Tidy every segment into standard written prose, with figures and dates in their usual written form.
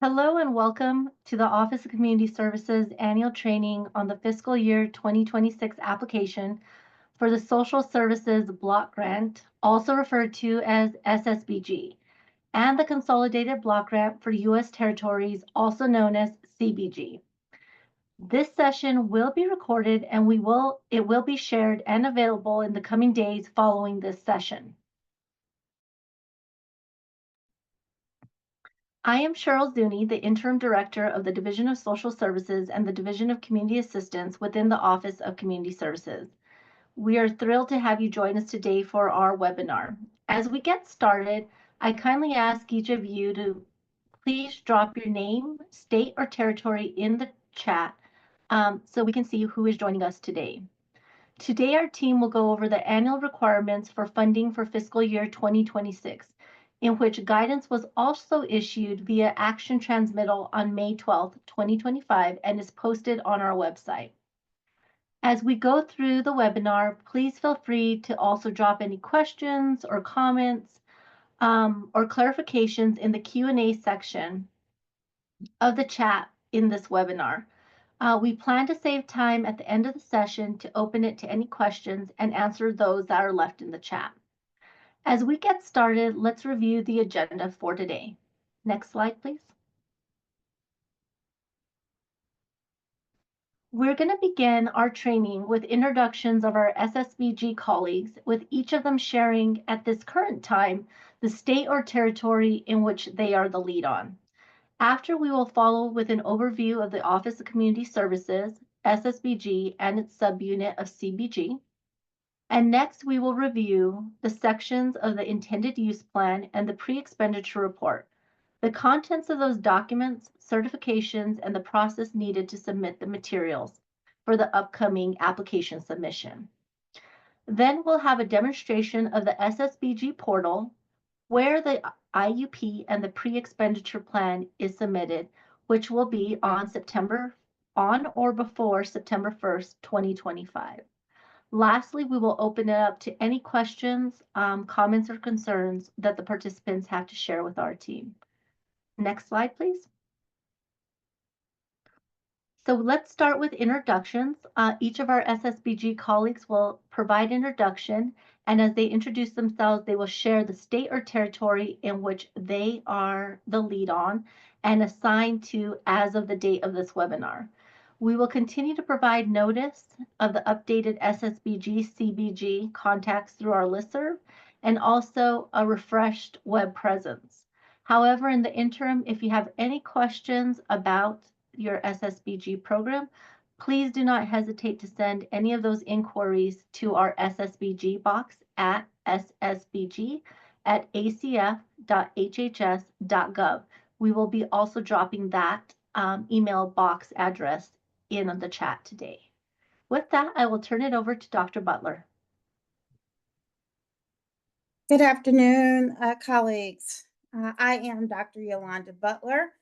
Hello and welcome to the Office of Community Services annual training on the fiscal year 2026 application for the Social Services Block Grant, also referred to as SSBG, and the Consolidated Block Grant for U.S. Territories, also known as CBG. This session will be recorded and it will be shared and available in the coming days following this session. I am Cheryl Zuni, the Interim Director of the Division of Social Services and the Division of Community Assistance within the Office of Community Services. We are thrilled to have you join us today for our webinar. As we get started, I kindly ask each of you to please drop your name, state, or territory in the chat so we can see who is joining us today. Today, our team will go over the annual requirements for funding for fiscal year 2026. In which guidance was also issued via action transmittal on May 12, 2025, and is posted on our website. As we go through the webinar, please feel free to also drop any questions or comments or clarifications in the Q&A section of the chat in this webinar. We plan to save time at the end of the session to open it to any questions and answer those that are left in the chat. As we get started, let's review the agenda for today. Next slide, please. We're going to begin our training with introductions of our SSBG colleagues, with each of them sharing at this current time the state or territory in which they are the lead on. After, we will follow with an overview of the Office of Community Services, SSBG, and its subunit of CBG. And next, we will review the sections of the intended use plan and the pre-expenditure report, the contents of those documents, certifications, and the process needed to submit the materials for the upcoming application submission. Then we'll have a demonstration of the SSBG portal where the IUP and the pre-expenditure plan is submitted, which will be on or before September 1st, 2025. Lastly, we will open it up to any questions, comments, or concerns that the participants have to share with our team. Next slide, please. So let's start with introductions. Each of our SSBG colleagues will provide introduction, and as they introduce themselves, they will share the state or territory in which they are the lead on and assigned to as of the date of this webinar. We will continue to provide notice of the updated SSBG CBG contacts through our listserv and also a refreshed web presence. However, in the interim, if you have any questions about your SSBG program, please do not hesitate to send any of those inquiries to our SSBG box at ssbg@acf.hhs.gov. We will be also dropping that email box address in the chat today. With that, I will turn it over to Dr. Butler. Good afternoon, colleagues. I am Dr. Yolanda Butler,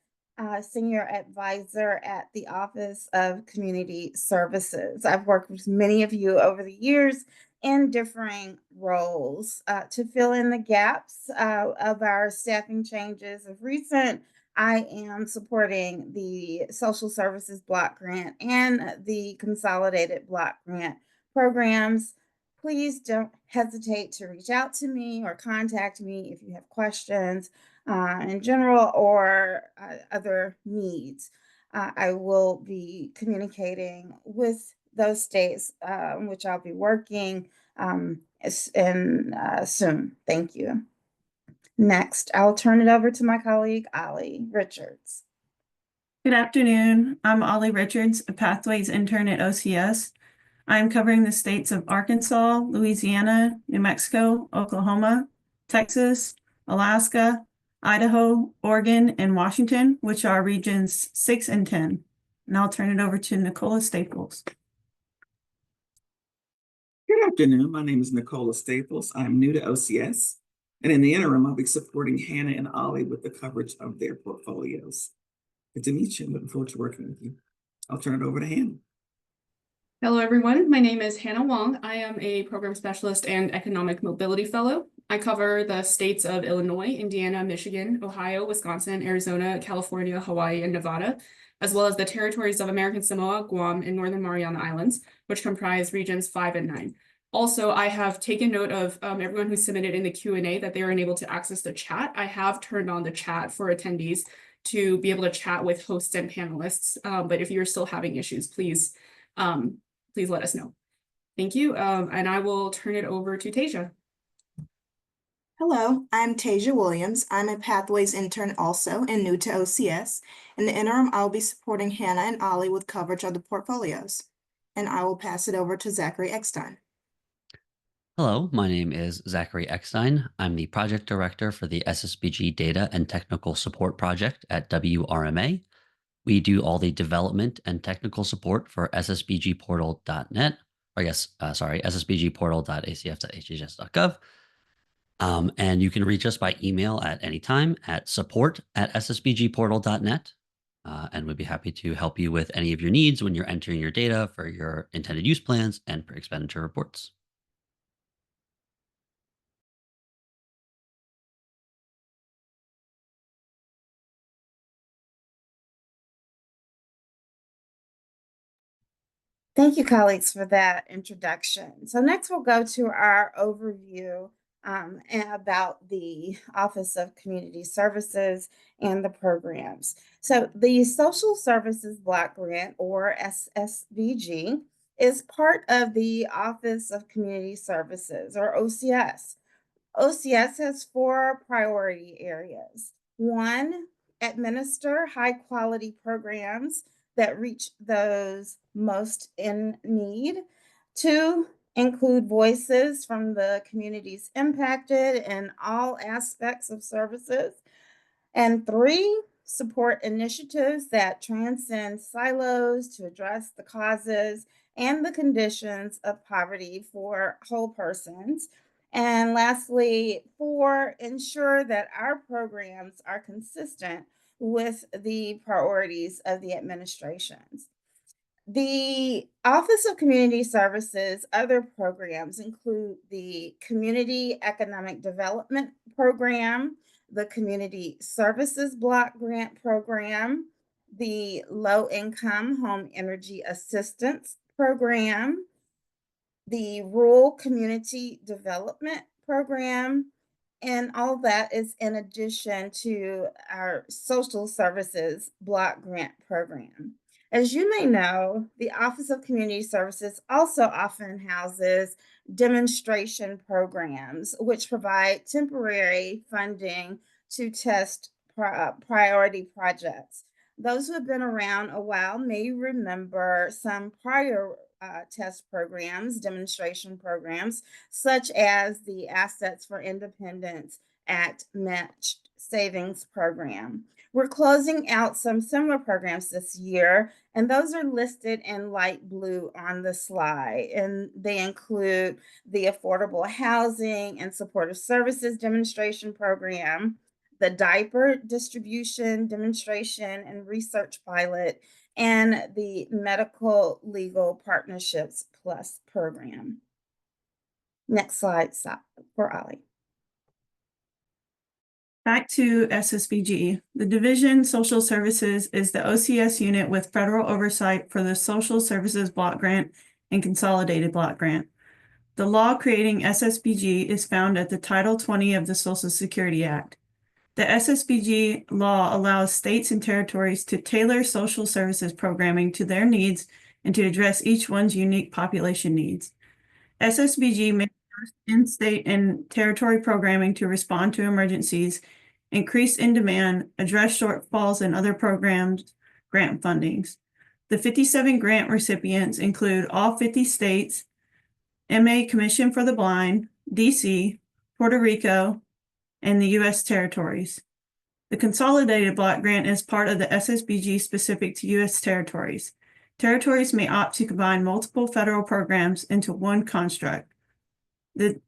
Senior Advisor at the Office of Community Services. I've worked with many of you over the years in differing roles to fill in the gaps of our staffing changes of recent. I am supporting the Social Services Block Grant and the Consolidated Block Grant programs. Please don't hesitate to reach out to me or contact me if you have questions in general or other needs. I will be communicating with those states which I'll be working soon. Thank you. Next, I'll turn it over to my colleague, Ollie Richards. Good afternoon. I'm Ollie Richards, a Pathways intern at OCS. I'm covering the states of Arkansas, Louisiana, New Mexico, Oklahoma, Texas, Alaska, Idaho, Oregon, and Washington, which are regions 6 and 10. And I'll turn it over to Nicola Staples. Good afternoon. My name is Nicola Staples. I'm new to OCS. And in the interim, I'll be supporting Hannah and Ollie with the coverage of their portfolios. Good to meet you. I'm looking forward to working with you. I'll turn it over to Hannah. Hello, everyone. My name is Hannah Wong. I am a program specialist and economic mobility fellow I cover the states of Illinois, Indiana, Michigan, Ohio, Wisconsin, Arizona, California, Hawaii, and Nevada, as well as the territories of American Samoa, Guam, and Northern Mariana Islands, which comprise regions 5 and 9. Also, I have taken note of everyone who submitted in the Q&A that they were unable to access the chat. I have turned on the chat for attendees to be able to chat with hosts and panelists, but if you're still having issues, please let us know. Thank you, and I will turn it over to Tasia. Hello, I'm Tasia Williams. I'm a Pathways intern also and new to OCS. In the interim, I'll be supporting Hannah and Ollie with coverage of the portfolios. And I will pass it over to Zachary Eckstein. Hello, my name is Zachary Eckstein. I'm the project director for the SSBG Data and Technical Support Project at WRMA. We do all the development and technical support for ssbgportal.net, or ssbgportal.acf.hhs.gov. And you can reach us by email at any time at support@ssbgportal.net. And we'd be happy to help you with any of your needs when you're entering your data for your intended use plans and for expenditure reports. Thank you, colleagues, for that introduction. So next we'll go to our overview about the Office of Community Services and the programs. So the Social Services Block Grant, or SSBG, is part of the Office of Community Services, or OCS. OCS has 4 priority areas. 1, administer high-quality programs that reach those most in need. 2, include voices from the communities impacted in all aspects of services. And 3, support initiatives that transcend silos to address the causes and the conditions of poverty for whole persons. And lastly, 4, ensure that our programs are consistent with the priorities of the administrations. The Office of Community Services other programs include the Community Economic Development Program, the Community Services Block Grant Program, the Low Income Home Energy Assistance Program, the Rural Community Development Program, and all that is in addition to our Social Services Block Grant Program. As you may know, the Office of Community Services also often houses demonstration programs, which provide temporary funding to test priority projects. Those who have been around a while may remember some prior test programs, demonstration programs, such as the Assets for Independence Act Matched Savings Program. We're closing out some similar programs this year, and those are listed in light blue on the slide. And they include the Affordable Housing and Supportive Services Demonstration Program, the Diaper Distribution Demonstration and Research Pilot, and the Medical Legal Partnerships Plus program. Next slide for Ollie. Back to SSBG. The Division Social Services is the OCS unit with federal oversight for the Social Services Block Grant and Consolidated Block Grant. The law creating SSBG is found at the Title 20 of the Social Security Act. The SSBG law allows states and territories to tailor social services programming to their needs and to address each one's unique population needs. SSBG may adjust in-state and territory programming to respond to emergencies, increase in demand, address shortfalls in other programs, grant fundings. The 57 grant recipients include all 50 states, MA Commission for the Blind, DC, Puerto Rico, and the U.S. territories. The Consolidated Block Grant is part of the SSBG specific to U.S. territories. Territories may opt to combine multiple federal programs into one construct.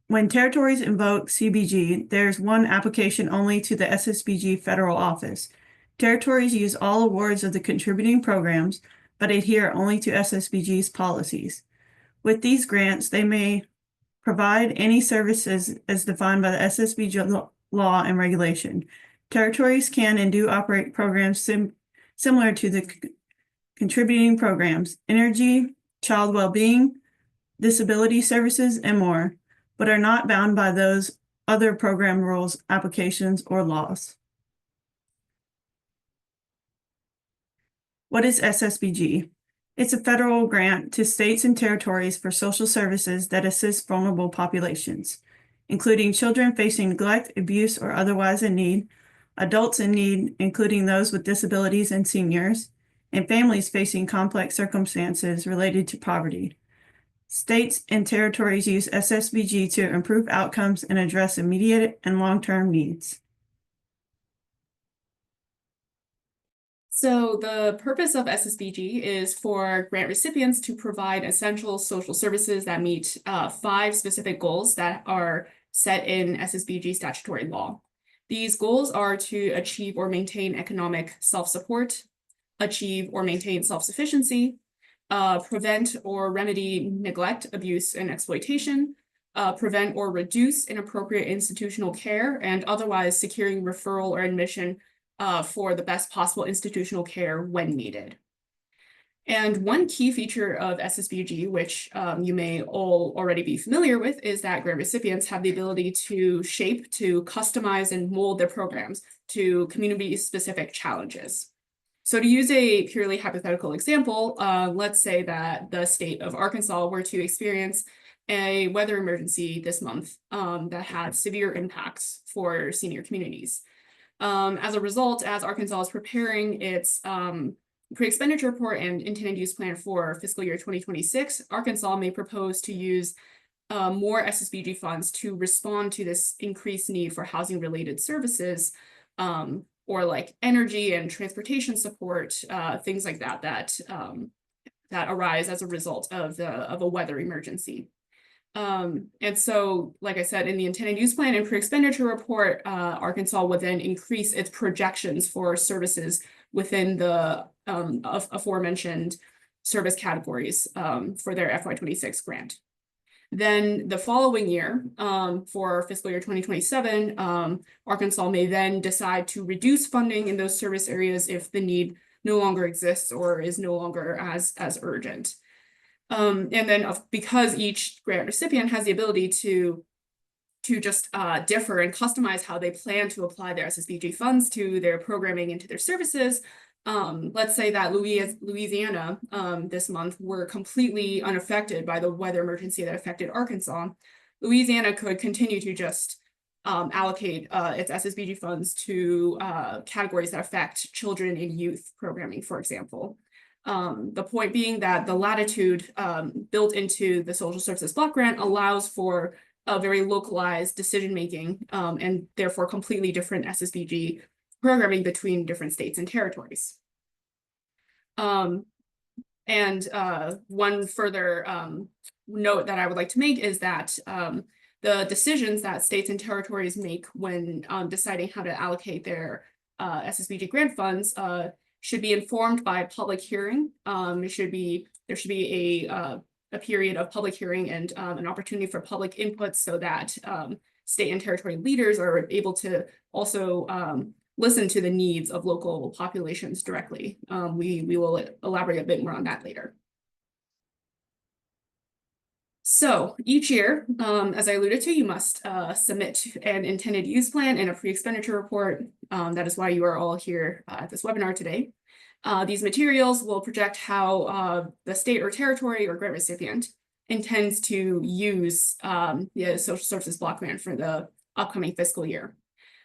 When territories invoke CBG, there's one application only to the SSBG federal office. Territories use all awards of the contributing programs, but adhere only to SSBG's policies. With these grants, they may provide any services as defined by the SSBG law and regulation. Territories can and do operate programs similar to the contributing programs, energy, child well-being, disability services, and more, but are not bound by those other program rules, applications, or laws. What is SSBG? It's a federal grant to states and territories for social services that assist vulnerable populations, including children facing neglect, abuse, or otherwise in need, adults in need, including those with disabilities and seniors, and families facing complex circumstances related to poverty. States and territories use SSBG to improve outcomes and address immediate and long-term needs. So the purpose of SSBG is for grant recipients to provide essential social services that meet 5 specific goals that are set in SSBG statutory law. These goals are to achieve or maintain economic self-support, achieve or maintain self-sufficiency, prevent or remedy neglect, abuse, and exploitation, prevent or reduce inappropriate institutional care, and otherwise securing referral or admission for the best possible institutional care when needed. And one key feature of SSBG, which you may all already be familiar with, is that grant recipients have the ability to shape, to customize, and mold their programs to community-specific challenges. So to use a purely hypothetical example, let's say that the state of Arkansas were to experience a weather emergency this month that had severe impacts for senior communities. As a result, as Arkansas is preparing its pre-expenditure report and intended use plan for fiscal year 2026, Arkansas may propose to use more SSBG funds to respond to this increased need for housing-related services, or like energy and transportation support, things like that that arise as a result of a weather emergency. And so, like I said, in the intended use plan and pre-expenditure report, Arkansas would then increase its projections for services within the aforementioned service categories for their FY26 grant. Then the following year, for fiscal year 2027, Arkansas may then decide to reduce funding in those service areas if the need no longer exists or is no longer as urgent. And then because each grant recipient has the ability to just differ and customize how they plan to apply their SSBG funds to their programming and to their services, let's say that Louisiana this month were completely unaffected by the weather emergency that affected Arkansas. Louisiana could continue to just allocate its SSBG funds to categories that affect children and youth programming, for example. The point being that the latitude built into the social services block grant allows for a very localized decision-making and therefore completely different SSBG programming between different states and territories. And one further note that I would like to make is that the decisions that states and territories make when deciding how to allocate their SSBG grant funds should be informed by public hearing. There should be a period of public hearing and an opportunity for public input so that state and territory leaders are able to also listen to the needs of local populations directly. We will elaborate a bit more on that later. So each year, as I alluded to, you must submit an intended use plan and a pre-expenditure report. That is why you are all here at this webinar today. These materials will project how the state or territory or grant recipient intends to use the social services block grant for the upcoming fiscal year.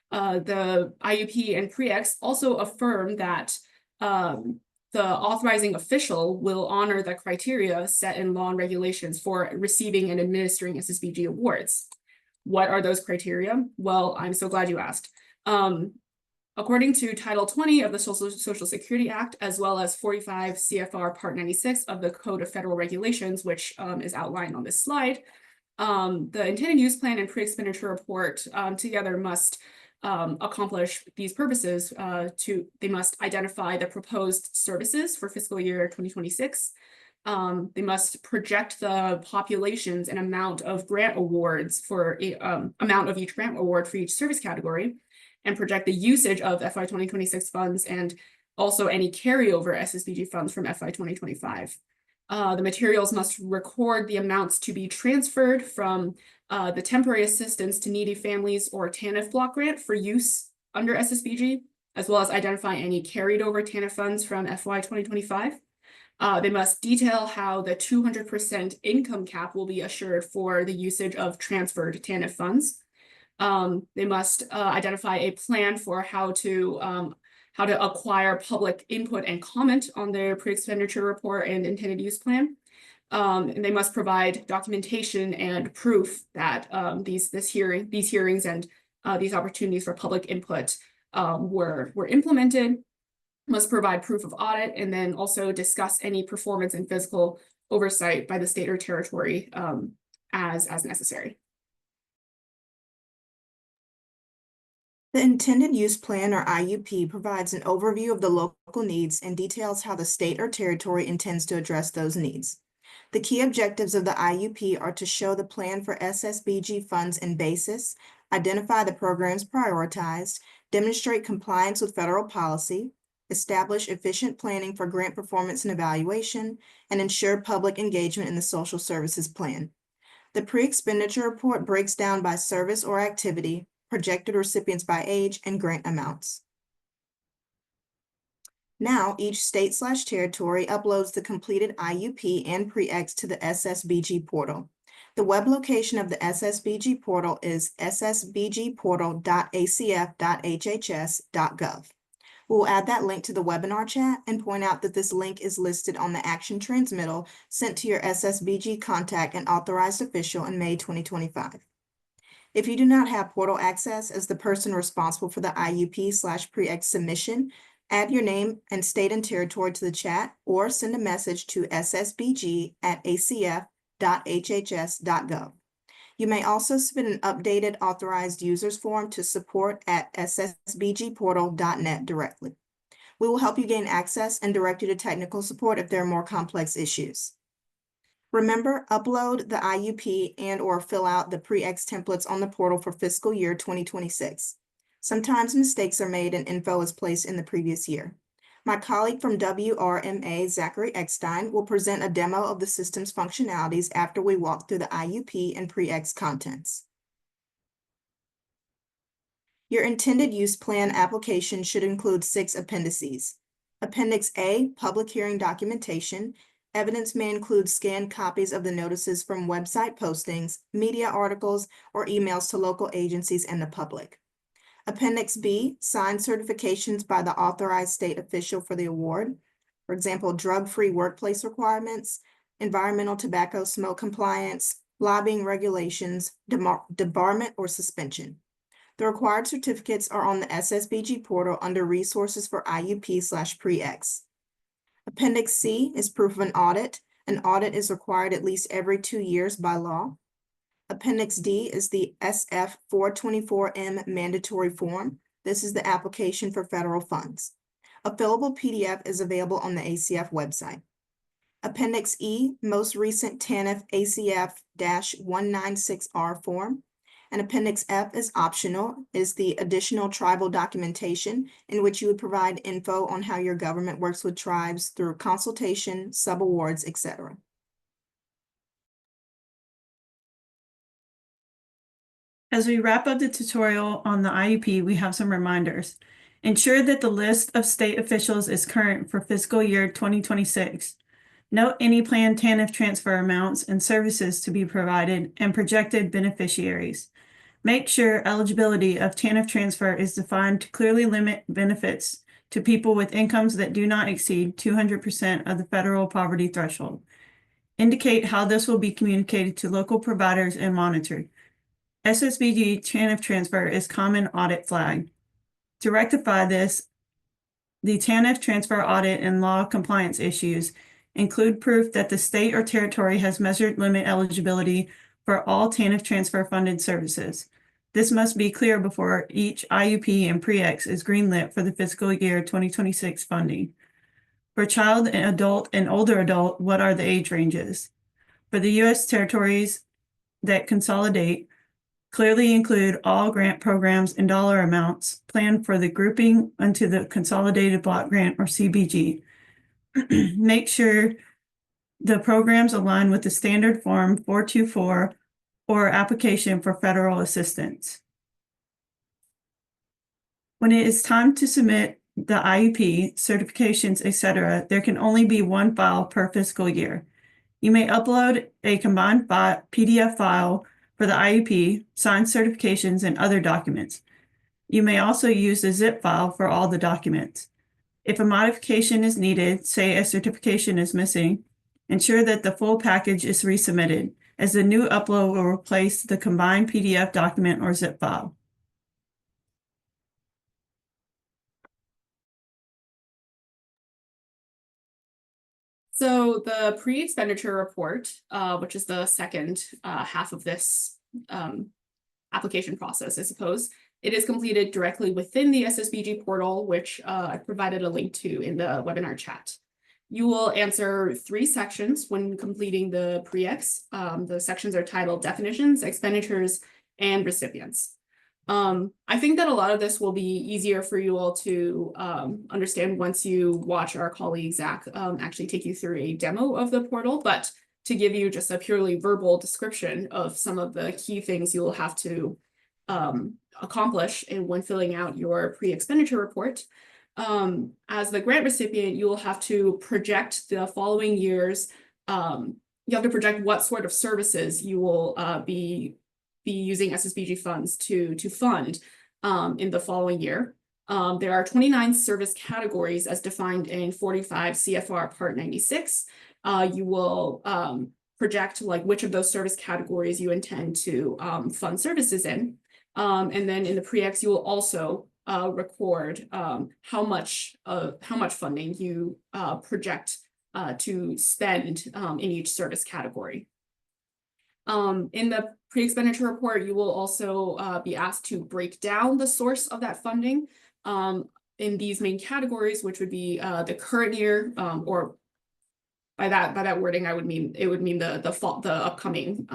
The IUP and pre-ex also affirm that the authorizing official will honor the criteria set in law and regulations for receiving and administering SSBG awards. What are those criteria? Well, I'm so glad you asked. According to Title 20 of the Social Security Act, as well as 45 CFR Part 96 of the Code of Federal Regulations, which is outlined on this slide, the intended use plan and pre-expenditure report together must accomplish these purposes. They must identify the proposed services for fiscal year 2026. They must project the populations and amount of grant awards for amount of each grant award for each service category, and project the usage of FY 2026 funds and also any carryover SSBG funds from FY 2025. The materials must record the amounts to be transferred from the temporary assistance to needy families or TANF block grant for use under SSBG, as well as identify any carried over TANF funds from FY 2025. They must detail how the 200% income cap will be assured for the usage of transferred TANF funds. They must identify a plan for how to acquire public input and comment on their pre-expenditure report and intended use plan. And they must provide documentation and proof that these hearings and these opportunities for public input were implemented. Must provide proof of audit, and then also discuss any performance and physical oversight by the state or territory as necessary. The intended use plan, or IUP, provides an overview of the local needs and details how the state or territory intends to address those needs. The key objectives of the IUP are to show the plan for SSBG funds and basis, identify the programs prioritized, demonstrate compliance with federal policy, establish efficient planning for grant performance and evaluation, and ensure public engagement in the social services plan. The pre-expenditure report breaks down by service or activity, projected recipients by age, and grant amounts. Now, each state/territory uploads the completed IUP and pre-ex to the SSBG portal. The web location of the SSBG portal is ssbgportal.acf.hhs.gov. We'll add that link to the webinar chat and point out that this link is listed on the action transmittal sent to your SSBG contact and authorized official in May 2025. If you do not have portal access as the person responsible for the IUP/pre-ex submission, add your name and state and territory to the chat or send a message to ssbg@acf.hhs.gov. You may also submit an updated authorized users form to support@ssbgportal.net directly. We will help you gain access and direct you to technical support if there are more complex issues. Remember, upload the IUP and/or fill out the pre-ex templates on the portal for fiscal year 2026. Sometimes mistakes are made and info is placed in the previous year. My colleague from WRMA, Zachary Eckstein, will present a demo of the system's functionalities after we walk through the IUP and pre-ex contents. Your intended use plan application should include 6 appendices. Appendix A, public hearing documentation. Evidence may include scanned copies of the notices from website postings, media articles, or emails to local agencies and the public. Appendix B, signed certifications by the authorized state official for the award. For example, drug-free workplace requirements, environmental tobacco smoke compliance, lobbying regulations, debarment, or suspension. The required certificates are on the SSBG portal under Resources for IUP/pre-ex. Appendix C is proof of an audit. An audit is required at least every 2 years by law. Appendix D is the SF 424M mandatory form. This is the application for federal funds. A fillable PDF is available on the ACF website. Appendix E, most recent TANF ACF-196R form. And Appendix F is optional, is the additional tribal documentation in which you would provide info on how your government works with tribes through consultation, subawards, etc. As we wrap up the tutorial on the IUP, we have some reminders. Ensure that the list of state officials is current for fiscal year 2026. Note any planned TANF transfer amounts and services to be provided and projected beneficiaries. Make sure eligibility of TANF transfer is defined to clearly limit benefits to people with incomes that do not exceed 200% of the federal poverty threshold. Indicate how this will be communicated to local providers and monitored. SSBG TANF transfer is common audit flag. To rectify this, the TANF transfer audit and law compliance issues include proof that the state or territory has measured limit eligibility for all TANF transfer funded services. This must be clear before each IUP and pre-ex is greenlit for the fiscal year 2026 funding. For child and adult and older adult, what are the age ranges? For the U.S. territories that consolidate, clearly include all grant programs and dollar amounts planned for the grouping into the Consolidated Block Grant or CBG. Make sure the programs align with the standard form 424 or application for federal assistance. When it is time to submit the IUP, certifications, etc., there can only be one file per fiscal year. You may upload a combined PDF file for the IUP, signed certifications, and other documents. You may also use a zip file for all the documents. If a modification is needed, say a certification is missing, ensure that the full package is resubmitted, as the new upload will replace the combined PDF document or zip file. So the pre-expenditure report, which is the second half of this application process, I suppose, it is completed directly within the SSBG portal, which I provided a link to in the webinar chat. You will answer 3 sections when completing the pre-ex. The sections are titled Definitions, Expenditures, and Recipients. I think that a lot of this will be easier for you all to understand once you watch our colleague Zach actually take you through a demo of the portal, but to give you just a purely verbal description of some of the key things you will have to accomplish when filling out your pre-expenditure report. As the grant recipient, you will have to project the following years. You have to project what sort of services you will be using SSBG funds to fund in the following year. There are 29 service categories as defined in 45 CFR Part 96. You will project like which of those service categories you intend to fund services in. And then in the pre-ex, you will also record how much funding you project to spend in each service category. In the pre-expenditure report, you will also be asked to break down the source of that funding in these main categories, which would be the current year, or by that wording, it would mean the upcoming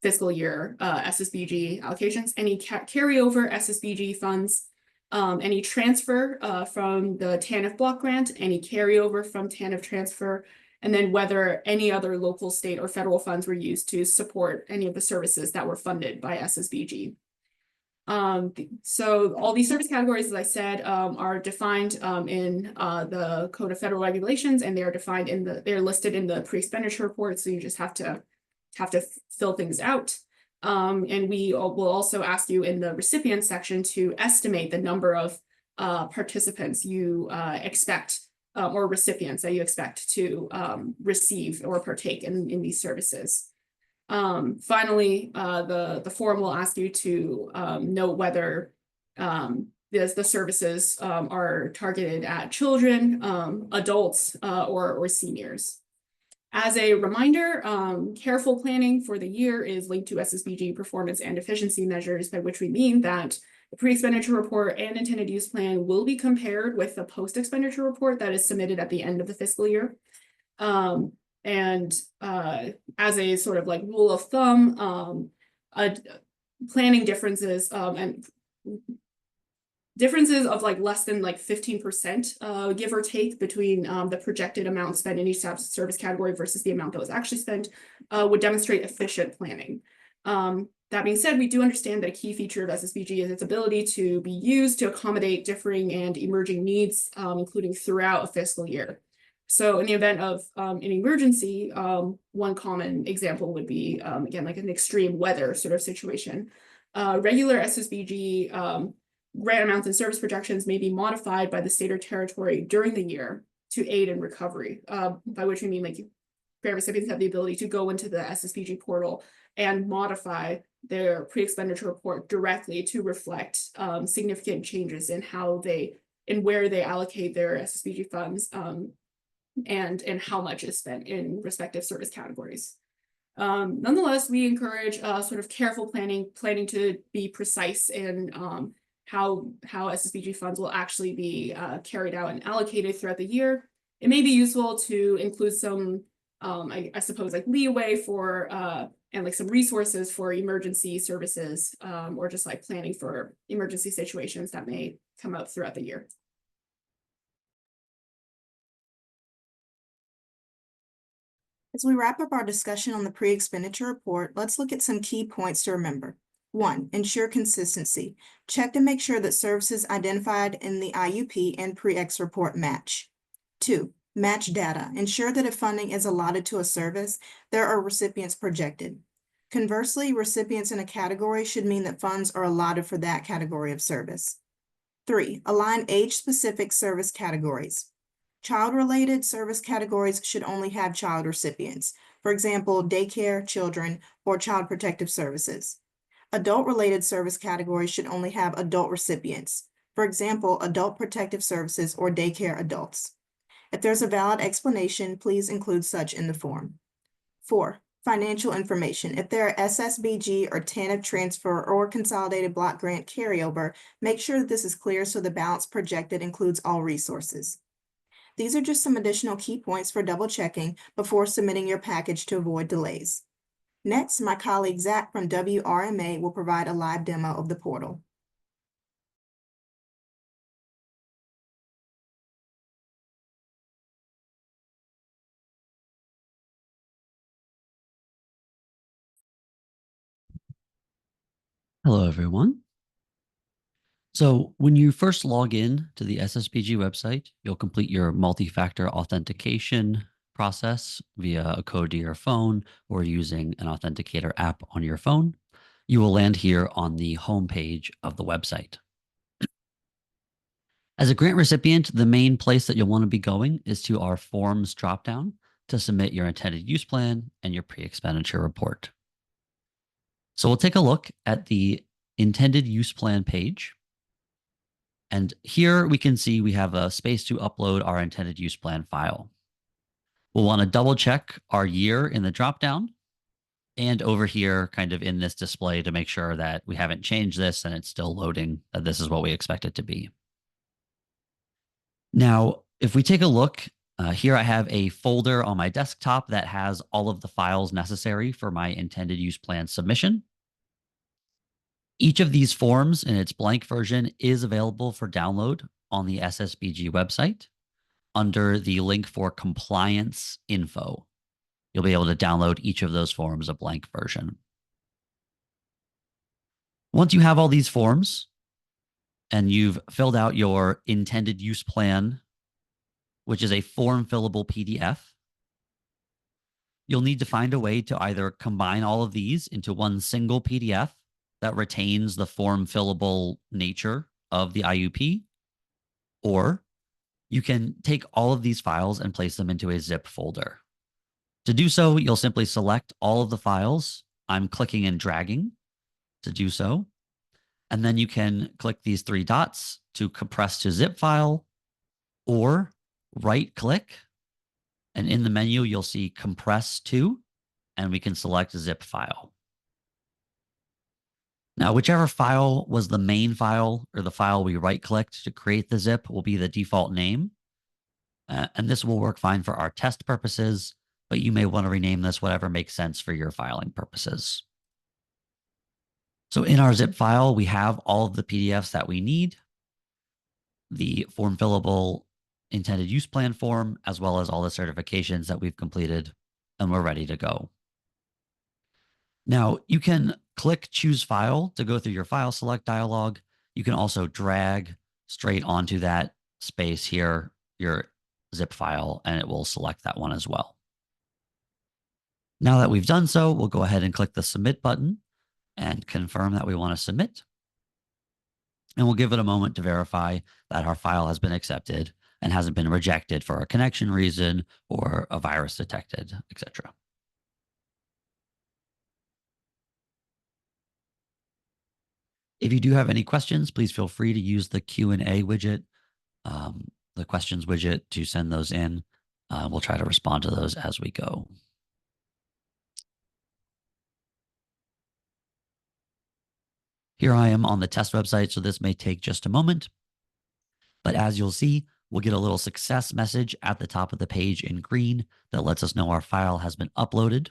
fiscal year SSBG allocations, any carryover SSBG funds, any transfer from the TANF block grant, any carryover from TANF transfer, and then whether any other local, state, or federal funds were used to support any of the services that were funded by SSBG. So all these service categories, as I said, are defined in the Code of Federal Regulations, and they are defined they're listed in the pre-expenditure report. So you just have to fill things out. And we will also ask you in the recipient section to estimate the number of participants you expect or recipients that you expect to receive or partake in these services. Finally, the form will ask you to note whether the services are targeted at children, adults, or seniors. As a reminder, careful planning for the year is linked to SSBG performance and efficiency measures, by which we mean that the pre-expenditure report and intended use plan will be compared with the post-expenditure report that is submitted at the end of the fiscal year. And as a sort of like rule of thumb, planning differences and differences of like less than like 15%, give or take, between the projected amount spent in each service category versus the amount that was actually spent would demonstrate efficient planning. That being said, we do understand that a key feature of SSBG is its ability to be used to accommodate differing and emerging needs, including throughout a fiscal year. So in the event of an emergency, one common example would be, again, like an extreme weather sort of situation. Regular SSBG grant amounts and service projections may be modified by the state or territory during the year to aid in recovery, by which we mean like grant recipients have the ability to go into the SSBG portal and modify their pre-expenditure report directly to reflect significant changes in where they allocate their SSBG funds and how much is spent in respective service categories. Nonetheless, we encourage sort of careful planning to be precise in how SSBG funds will actually be carried out and allocated throughout the year. it may be useful to include some, I suppose, like leeway for and like some resources for emergency services, or just like planning for emergency situations that may come up throughout the year. As we wrap up our discussion on the pre-expenditure report, let's look at some key points to remember. 1, ensure consistency. Check to make sure that services identified in the IUP and pre-ex report match. 2, match data. Ensure that if funding is allotted to a service, there are recipients projected. Conversely, recipients in a category should mean that funds are allotted for that category of service. 3, align age-specific service categories. Child-related service categories should only have child recipients. For example, daycare, children, or child protective services. Adult-related service categories should only have adult recipients. For example, adult protective services or daycare adults. If there's a valid explanation, please include such in the form. 4, financial information. If there are SSBG or TANF transfer or consolidated block grant carryover, make sure that this is clear so the balance projected includes all resources. These are just some additional key points for double checking before submitting your package to avoid delays. Next, my colleague Zach from WRMA will provide a live demo of the portal. Hello, everyone. So when you first log in to the SSBG website, you'll complete your multi-factor authentication process via a code to your phone or using an authenticator app on your phone. You will land here on the home page of the website. As a grant recipient, the main place that you'll want to be going is to our forms dropdown to submit your intended use plan and your pre-expenditure report. So we'll take a look at the intended use plan page. And here we can see we have a space to upload our intended use plan file. We'll want to double check our year in the dropdown and over here kind of in this display to make sure that we haven't changed this and it's still loading, that this is what we expect it to be. Now, if we take a look, here I have a folder on my desktop that has all of the files necessary for my intended use plan submission. Each of these forms in its blank version is available for download on the SSBG website under the link for compliance info. You'll be able to download each of those forms a blank version. Once you have all these forms and you've filled out your intended use plan, which is a form fillable PDF, you'll need to find a way to either combine all of these into one single PDF that retains the form fillable nature of the IUP, or you can take all of these files and place them into a zip folder. To do so, you'll simply select all of the files. I'm clicking and dragging to do so. And then you can click these three dots to compress to zip file, or right click. And in the menu, you'll see compress to, and we can select zip file. Now, whichever file was the main file or the file we right-clicked to create the zip will be the default name. And this will work fine for our test purposes, but you may want to rename this whatever makes sense for your filing purposes. So in our zip file, we have all of the PDFs that we need, the form fillable intended use plan form, as well as all the certifications that we've completed, and we're ready to go. Now, you can click Choose File to go through your file select dialog. You can also drag straight onto that space here, your zip file, and it will select that one as well. Now that we've done so, we'll go ahead and click the Submit button and confirm that we want to submit. And we'll give it a moment to verify that our file has been accepted and hasn't been rejected for a connection reason or a virus detected, etc. If you do have any questions, please feel free to use the Q&A widget, the questions widget, to send those in. We'll try to respond to those as we go. Here I am on the test website, so this may take just a moment. But as you'll see, We'll get a little success message at the top of the page in green that lets us know our file has been uploaded.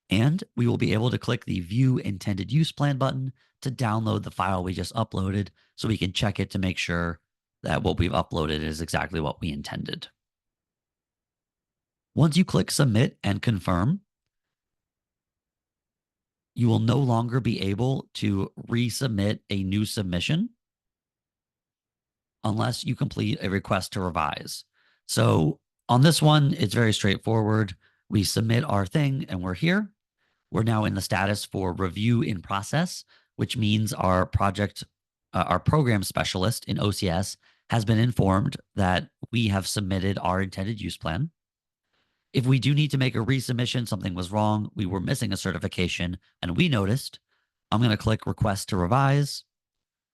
And we will be able to click the View Intended Use Plan button to download the file we just uploaded so we can check it to make sure that what we've uploaded is exactly what we intended. Once you click Submit and Confirm, you will no longer be able to resubmit a new submission unless you complete a request to revise. So on this one, it's very straightforward. We submit our thing and we're here. We're now in the status for review in process, which means our program specialist in OCS has been informed that we have submitted our intended use plan. If we do need to make a resubmission, something was wrong, we were missing a certification, and we noticed, I'm going to click Request to Revise.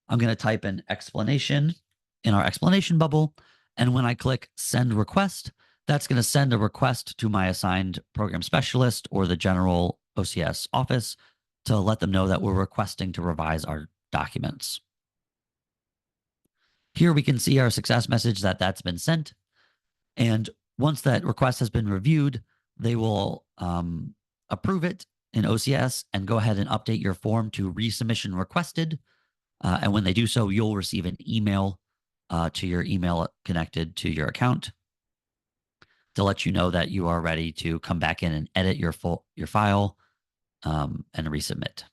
I'm going to type an explanation in our explanation bubble. And when I click Send Request, that's going to send a request to my assigned program specialist or the general OCS office to let them know that we're requesting to revise our documents. Here we can see our success message that that's been sent. And once that request has been reviewed, they will approve it in OCS and go ahead and update your form to resubmission requested. And when they do so, you'll receive an email to your email connected to your account to let you know that you are ready to come back in and edit your file and resubmit.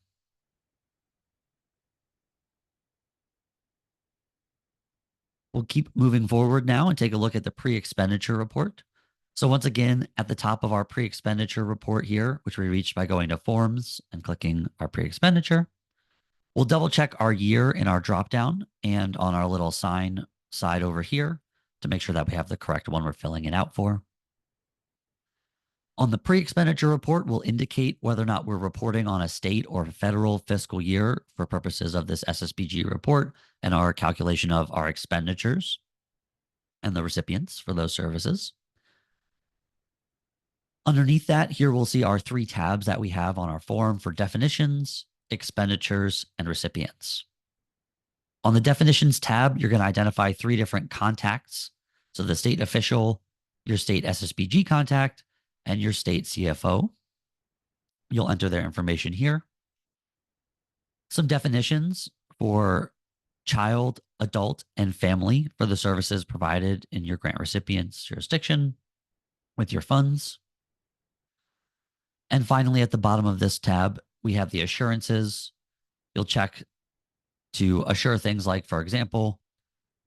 We'll keep moving forward now and take a look at the pre-expenditure report. So once again, at the top of our pre-expenditure report here, which we reached by going to Forms and clicking our pre-expenditure, we'll double check our year in our dropdown and on our little sign side over here to make sure that we have the correct one we're filling it out for. On the pre-expenditure report, we'll indicate whether or not we're reporting on a state or federal fiscal year for purposes of this SSBG report and our calculation of our expenditures and the recipients for those services. Underneath that, here we'll see our 3 tabs that we have on our form for definitions, expenditures, and recipients. On the definitions tab, you're going to identify 3 different contacts. So the state official, your state SSBG contact, and your state CFO. You'll enter their information here. Some definitions for child, adult, and family for the services provided in your grant recipient's jurisdiction with your funds. And finally, at the bottom of this tab, we have the assurances. You'll check to assure things like, for example,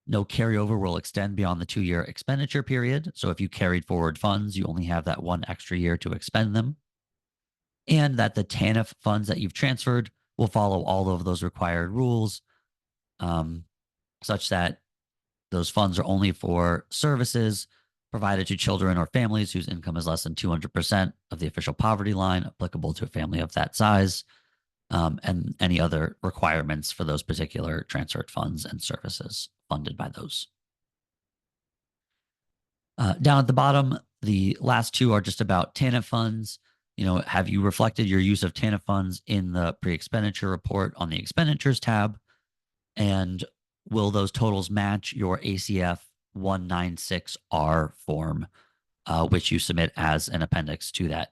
no carryover will extend beyond the 2-year expenditure period. So if you carried forward funds, you only have that 1 extra year to expend them. And that the TANF funds that you've transferred will follow all of those required rules, such that those funds are only for services provided to children or families whose income is less than 200% of the official poverty line, applicable to a family of that size, and any other requirements for those particular transferred funds and services funded by those. Down at the bottom, the last 2 are just about TANF funds. You know, have you reflected your use of TANF funds in the pre-expenditure report on the expenditures tab? And will those totals match your ACF 196R form, which you submit as an appendix to that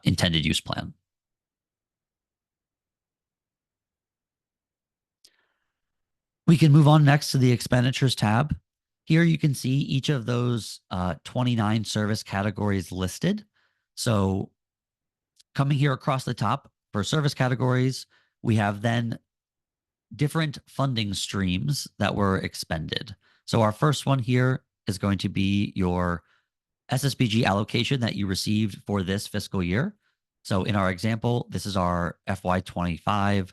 intended use plan? We can move on next to the expenditures tab. Here you can see each of those 29 service categories listed. So coming here across the top for service categories, we have then different funding streams that were expended. So our first one here is going to be your SSBG allocation that you received for this fiscal year. So in our example, this is our FY25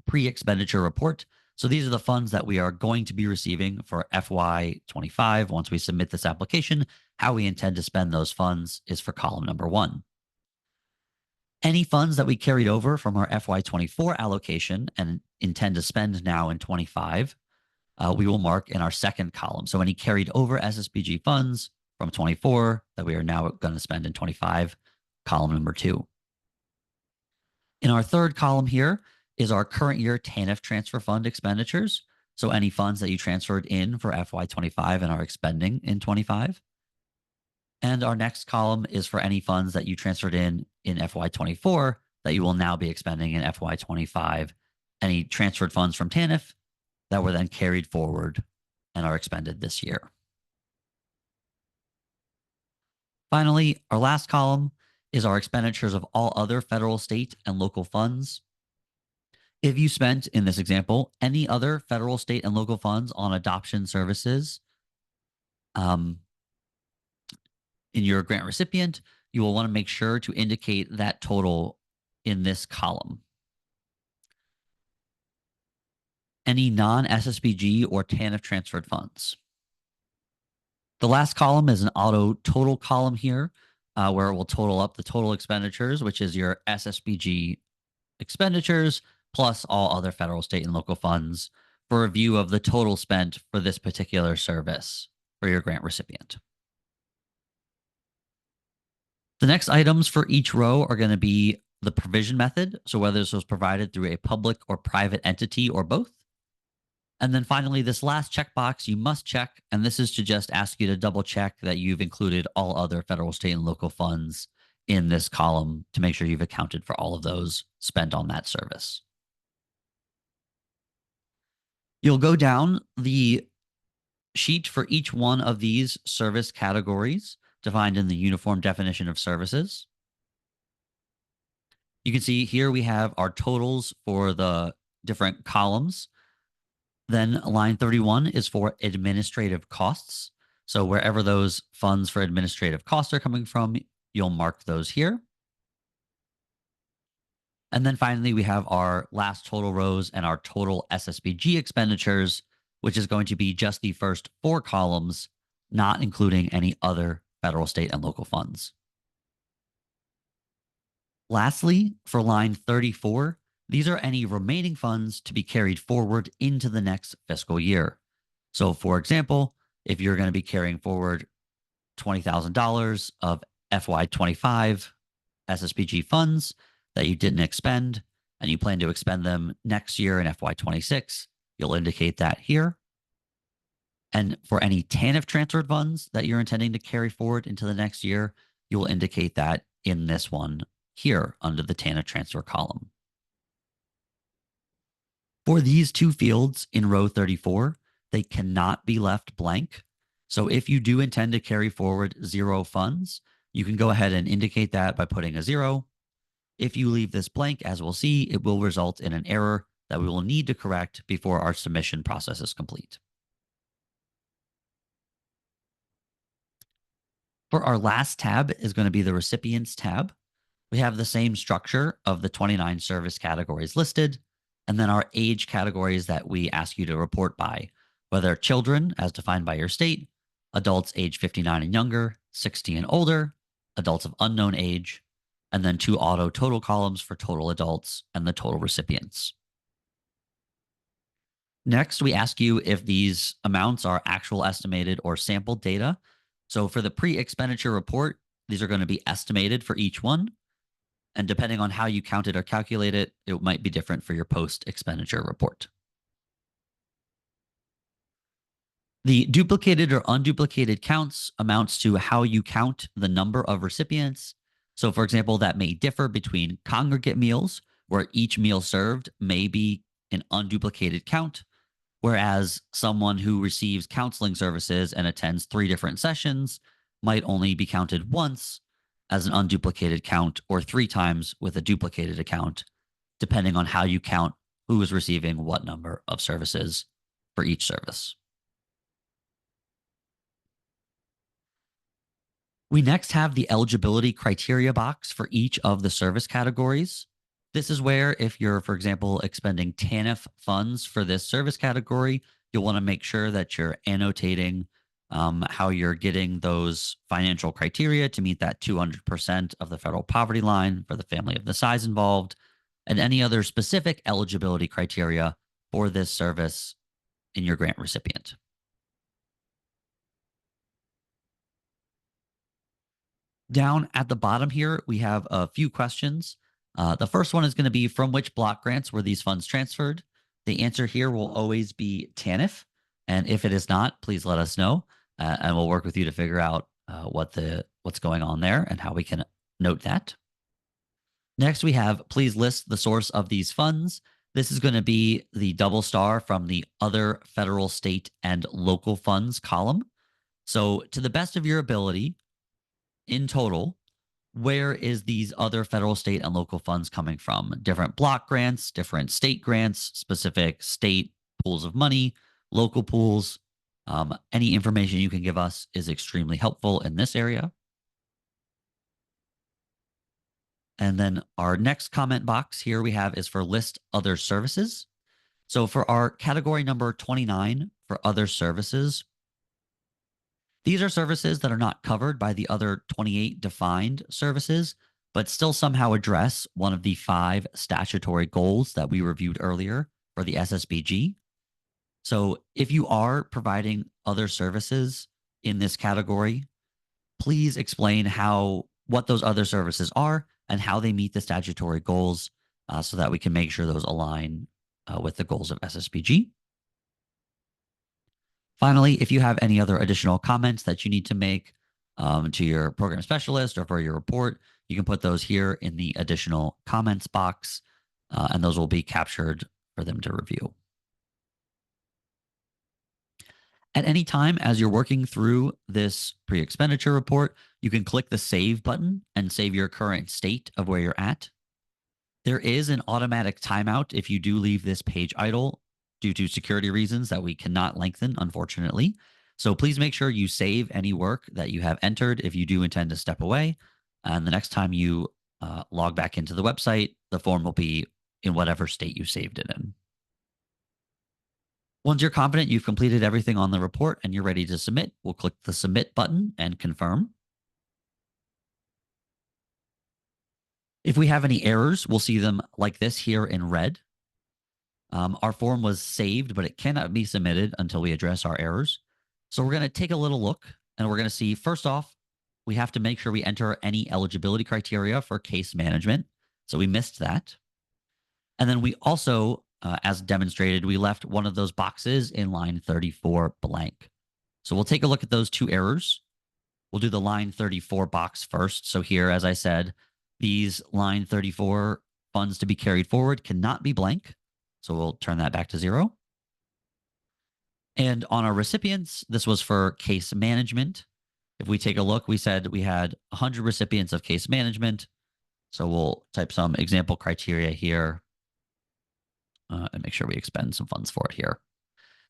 pre-expenditure report. So these are the funds that we are going to be receiving for FY25. Once we submit this application, how we intend to spend those funds is for column number 1. Any funds that we carried over from our FY24 allocation and intend to spend now in 25, we will mark in our second column. So any carried over SSBG funds from 24 that we are now going to spend in 25, column number 2. In our third column here is our current year TANF transfer fund expenditures. So any funds that you transferred in for FY25 and are expending in 25. And our next column is for any funds that you transferred in FY24 that you will now be expending in FY25. Any transferred funds from TANF that were then carried forward and are expended this year. Finally, our last column is our expenditures of all other federal, state, and local funds. If you spent, in this example, any other federal, state, and local funds on adoption services in your grant recipient, you will want to make sure to indicate that total in this column. Any non-SSBG or TANF transferred funds. The last column is an auto total column here, where it will total up the total expenditures, which is your SSBG expenditures plus all other federal, state, and local funds for a view of the total spent for this particular service for your grant recipient. The next items for each row are going to be the provision method, so whether this was provided through a public or private entity or both. And then finally, this last checkbox you must check, and this is to just ask you to double check that you've included all other federal, state, and local funds in this column to make sure you've accounted for all of those spent on that service. You'll go down the sheet for each one of these service categories defined in the Uniform Definition of Services. You can see here we have our totals for the different columns. Then line 31 is for administrative costs. So wherever those funds for administrative costs are coming from, you'll mark those here. And then finally, we have our last total rows and our total SSBG expenditures, which is going to be just the first 4 columns, not including any other federal, state, and local funds. Lastly, for line 34, these are any remaining funds to be carried forward into the next fiscal year. So for example, if you're going to be carrying forward $20,000 of FY25 SSBG funds that you didn't expend, and you plan to expend them next year in FY26, you'll indicate that here. And for any TANF transferred funds that you're intending to carry forward into the next year, you'll indicate that in this one here under the TANF transfer column. For these 2 fields in row 34, they cannot be left blank. So if you do intend to carry forward 0 funds, you can go ahead and indicate that by putting a 0. If you leave this blank, as we'll see, it will result in an error that we will need to correct before our submission process is complete. For our last tab is going to be the recipients tab. We have the same structure of the 29 service categories listed, and then our age categories that we ask you to report by, whether children as defined by your state, adults age 59 and younger, 60 and older, adults of unknown age, and then 2 auto total columns for total adults and the total recipients. Next, we ask you if these amounts are actual estimated or sampled data. So for the pre-expenditure report, these are going to be estimated for each one. And depending on how you count it or calculate it, it might be different for your post-expenditure report. The duplicated or unduplicated counts amounts to how you count the number of recipients. So for example, that may differ between congregate meals, where each meal served may be an unduplicated count, whereas someone who receives counseling services and attends 3 different sessions might only be counted once as an unduplicated count or 3 times with a duplicated account, depending on how you count who is receiving what number of services for each service. We next have the eligibility criteria box for each of the service categories. This is where if you're, for example, expending TANF funds for this service category, you'll want to make sure that you're annotating how you're getting those financial criteria to meet that 200% of the federal poverty line for the family of the size involved, and any other specific eligibility criteria for this service in your grant recipient. Down at the bottom here, we have a few questions. The first one is going to be from which block grants were these funds transferred? The answer here will always be TANF. And if it is not, please let us know, and we'll work with you to figure out what's going on there and how we can note that. Next, we have please list the source of these funds. This is going to be the double star from the other federal, state, and local funds column. So to the best of your ability, in total, where is these other federal, state, and local funds coming from? Different block grants, different state grants, specific state pools of money, local pools. Any information you can give us is extremely helpful in this area. And then our next comment box here we have is for list other services. So for our category number 29 for other services, these are services that are not covered by the other 28 defined services, but still somehow address one of the 5 statutory goals that we reviewed earlier for the SSBG. So if you are providing other services in this category, please explain what those other services are and how they meet the statutory goals, so that we can make sure those align with the goals of SSBG. Finally, if you have any other additional comments that you need to make to your program specialist or for your report, you can put those here in the additional comments box, and those will be captured for them to review. At any time as you're working through this pre-expenditure report, you can click the Save button and save your current state of where you're at. There is an automatic timeout if you do leave this page idle due to security reasons that we cannot lengthen, unfortunately. So please make sure you save any work that you have entered if you do intend to step away. And the next time you log back into the website, the form will be in whatever state you saved it in. Once you're confident you've completed everything on the report and you're ready to submit, we'll click the Submit button and confirm. If we have any errors, we'll see them like this here in red. Our form was saved, but it cannot be submitted until we address our errors. So we're going to take a little look, and we're going to see, first off, we have to make sure we enter any eligibility criteria for case management. So we missed that. And then we also, as demonstrated, we left one of those boxes in line 34 blank. So we'll take a look at those 2 errors. We'll do the line 34 box first. So here, as I said, these line 34 funds to be carried forward cannot be blank. So we'll turn that back to 0. And on our recipients, this was for case management. If we take a look, we said we had 100 recipients of case management. So we'll type some example criteria here and make sure we expend some funds for it here.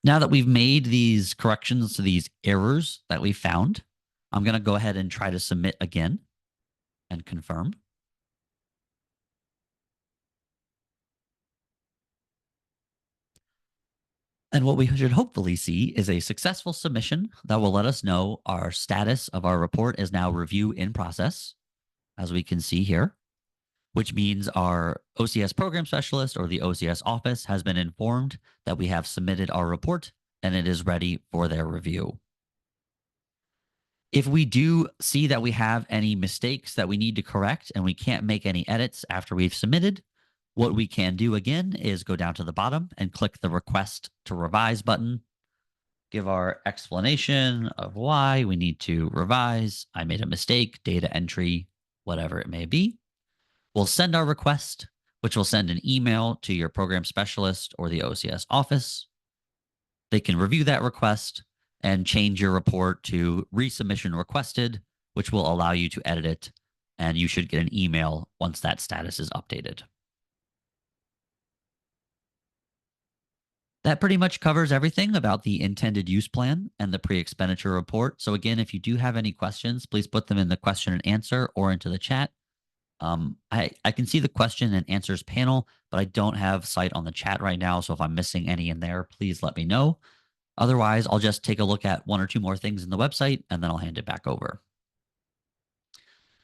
Now that we've made these corrections to these errors that we found, I'm going to go ahead and try to submit again and confirm. And what we should hopefully see is a successful submission that will let us know our status of our report is now review in process, as we can see here, which means our OCS program specialist or the OCS office has been informed that we have submitted our report and it is ready for their review. If we do see that we have any mistakes that we need to correct and we can't make any edits after we've submitted, what we can do again is go down to the bottom and click the Request to Revise button. Give our explanation of why we need to revise. I made a mistake, data entry, whatever it may be. We'll send our request, which will send an email to your program specialist or the OCS office. They can review that request and change your report to resubmission requested, which will allow you to edit it. And you should get an email once that status is updated. That pretty much covers everything about the intended use plan and the pre-expenditure report. So again, if you do have any questions, please put them in the question and answer or into the chat. I can see the question and answers panel, but I don't have sight on the chat right now. So if I'm missing any in there, please let me know. Otherwise, I'll just take a look at 1 or 2 more things in the website, and then I'll hand it back over.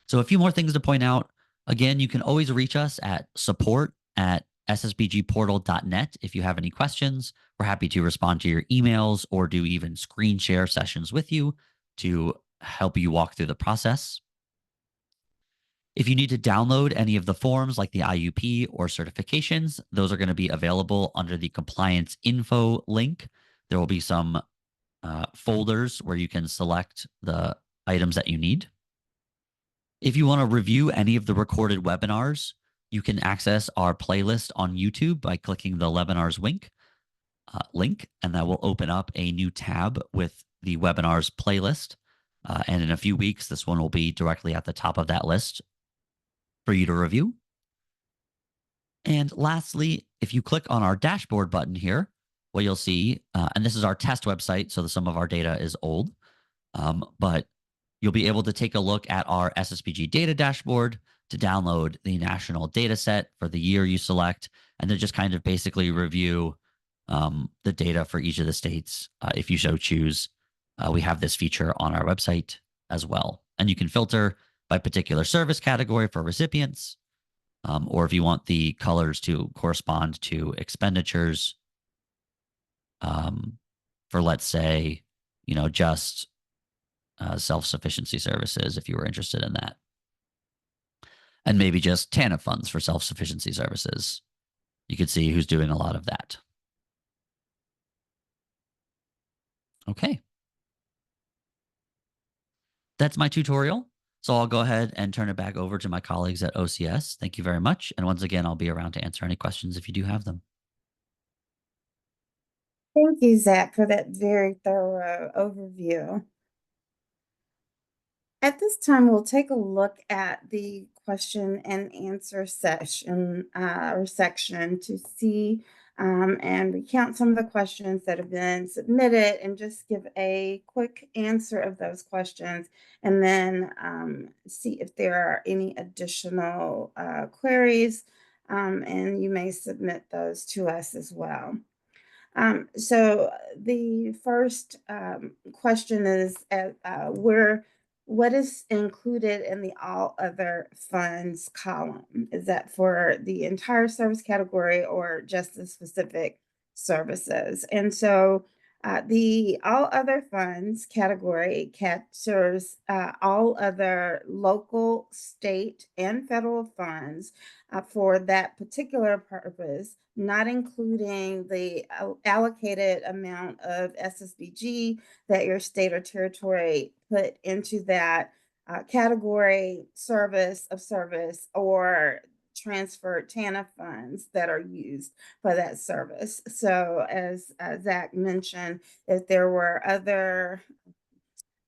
So a few more things to point out. Again, you can always reach us at support@ssbgportal.net if you have any questions. We're happy to respond to your emails or do even screen share sessions with you to help you walk through the process. If you need to download any of the forms like the IUP or certifications, those are going to be available under the compliance info link. There will be some folders where you can select the items that you need. If you want to review any of the recorded webinars, you can access our playlist on YouTube by clicking the webinars link, and that will open up a new tab with the webinars playlist. And in a few weeks, this one will be directly at the top of that list for you to review. And lastly, if you click on our dashboard button here, what you'll see, and this is our test website, so some of our data is old, but you'll be able to take a look at our SSBG data dashboard to download the national data set for the year you select, and then just kind of basically review the data for each of the states if you so choose. We have this feature on our website as well. And you can filter by particular service category for recipients, or if you want the colors to correspond to expenditures for, let's say, just self-sufficiency services, if you were interested in that. And maybe just TANF funds for self-sufficiency services. You could see who's doing a lot of that. Okay. That's my tutorial. So I'll go ahead and turn it back over to my colleagues at OCS. Thank you very much. And once again, I'll be around to answer any questions if you do have them. Thank you, Zach, for that very thorough overview. At this time, we'll take a look at the question and answer session or section to see and recount some of the questions that have been submitted and just give a quick answer of those questions, and then see if there are any additional queries, and you may submit those to us as well. So the first question is what is included in the all other funds column? Is that for the entire service category or just the specific services? And so the all other funds category captures all other local, state, and federal funds for that particular purpose, not including the allocated amount of SSBG that your state or territory put into that category service or transferred TANF funds that are used for that service. So as Zach mentioned, if there were other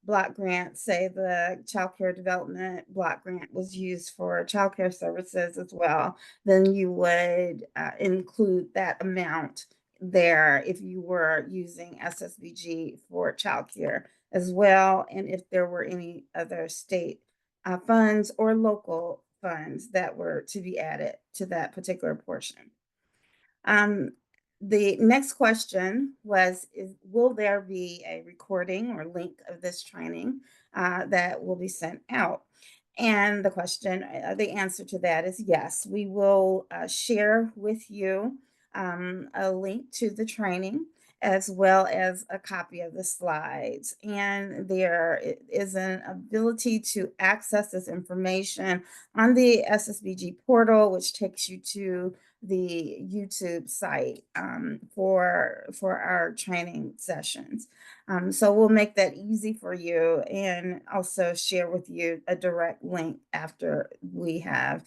block grants, say the child care development block grant was used for child care services as well, then you would include that amount there if you were using SSBG for child care as well. And if there were any other state funds or local funds that were to be added to that particular portion. The next question was, will there be a recording or link of this training that will be sent out? And the answer to that is yes. We will share with you a link to the training as well as a copy of the slides. And there is an ability to access this information on the SSBG portal, which takes you to the YouTube site for our training sessions. So we'll make that easy for you and also share with you a direct link after we have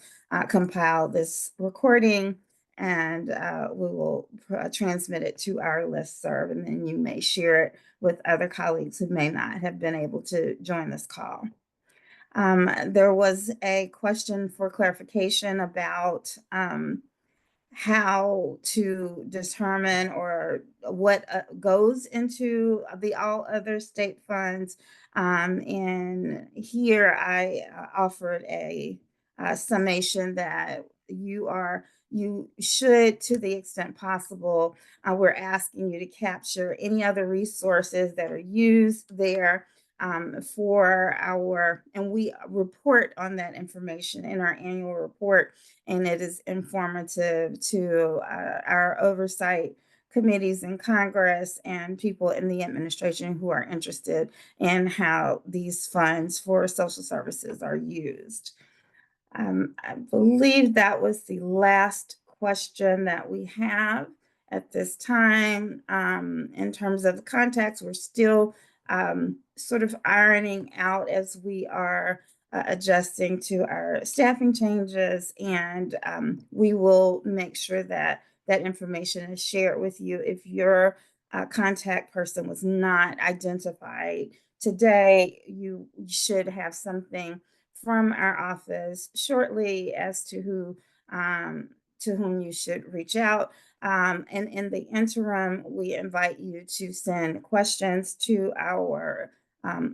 compiled this recording, and we will transmit it to our listserv, and then you may share it with other colleagues who may not have been able to join this call. There was a question for clarification about how to determine or what goes into the all other state funds. And here I offered a summation that you should, to the extent possible, we're asking you to capture any other resources that are used there and we report on that information in our annual report, and it is informative to our oversight committees in Congress and people in the administration who are interested in how these funds for social services are used. I believe that was the last question that we have at this time. In terms of contacts, we're still sort of ironing out as we are adjusting to our staffing changes, and we will make sure that that information is shared with you. If your contact person was not identified today, you should have something from our office shortly as to whom you should reach out. And in the interim, we invite you to send questions to our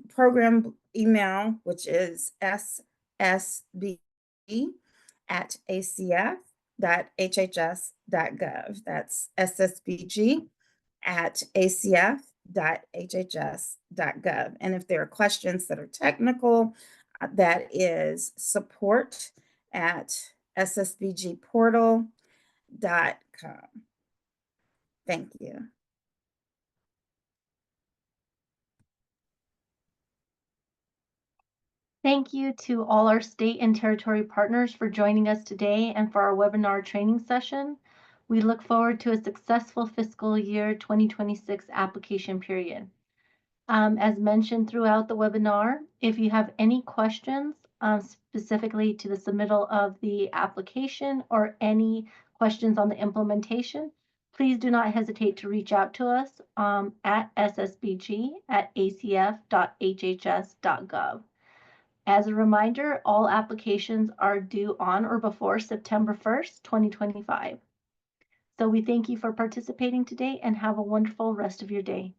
program email, which is ssbg@acf.hhs.gov. That's ssbg@acf.hhs.gov. And if there are questions that are technical, that is support@ssbgportal.com. Thank you. Thank you to all our state and territory partners for joining us today and for our webinar training session. We look forward to a successful fiscal year 2026 application period. As mentioned throughout the webinar, if you have any questions specifically to the submittal of the application or any questions on the implementation, please do not hesitate to reach out to us at ssbg@acf.hhs.gov. As a reminder, all applications are due on or before September 1st, 2025. So we thank you for participating today and have a wonderful rest of your day.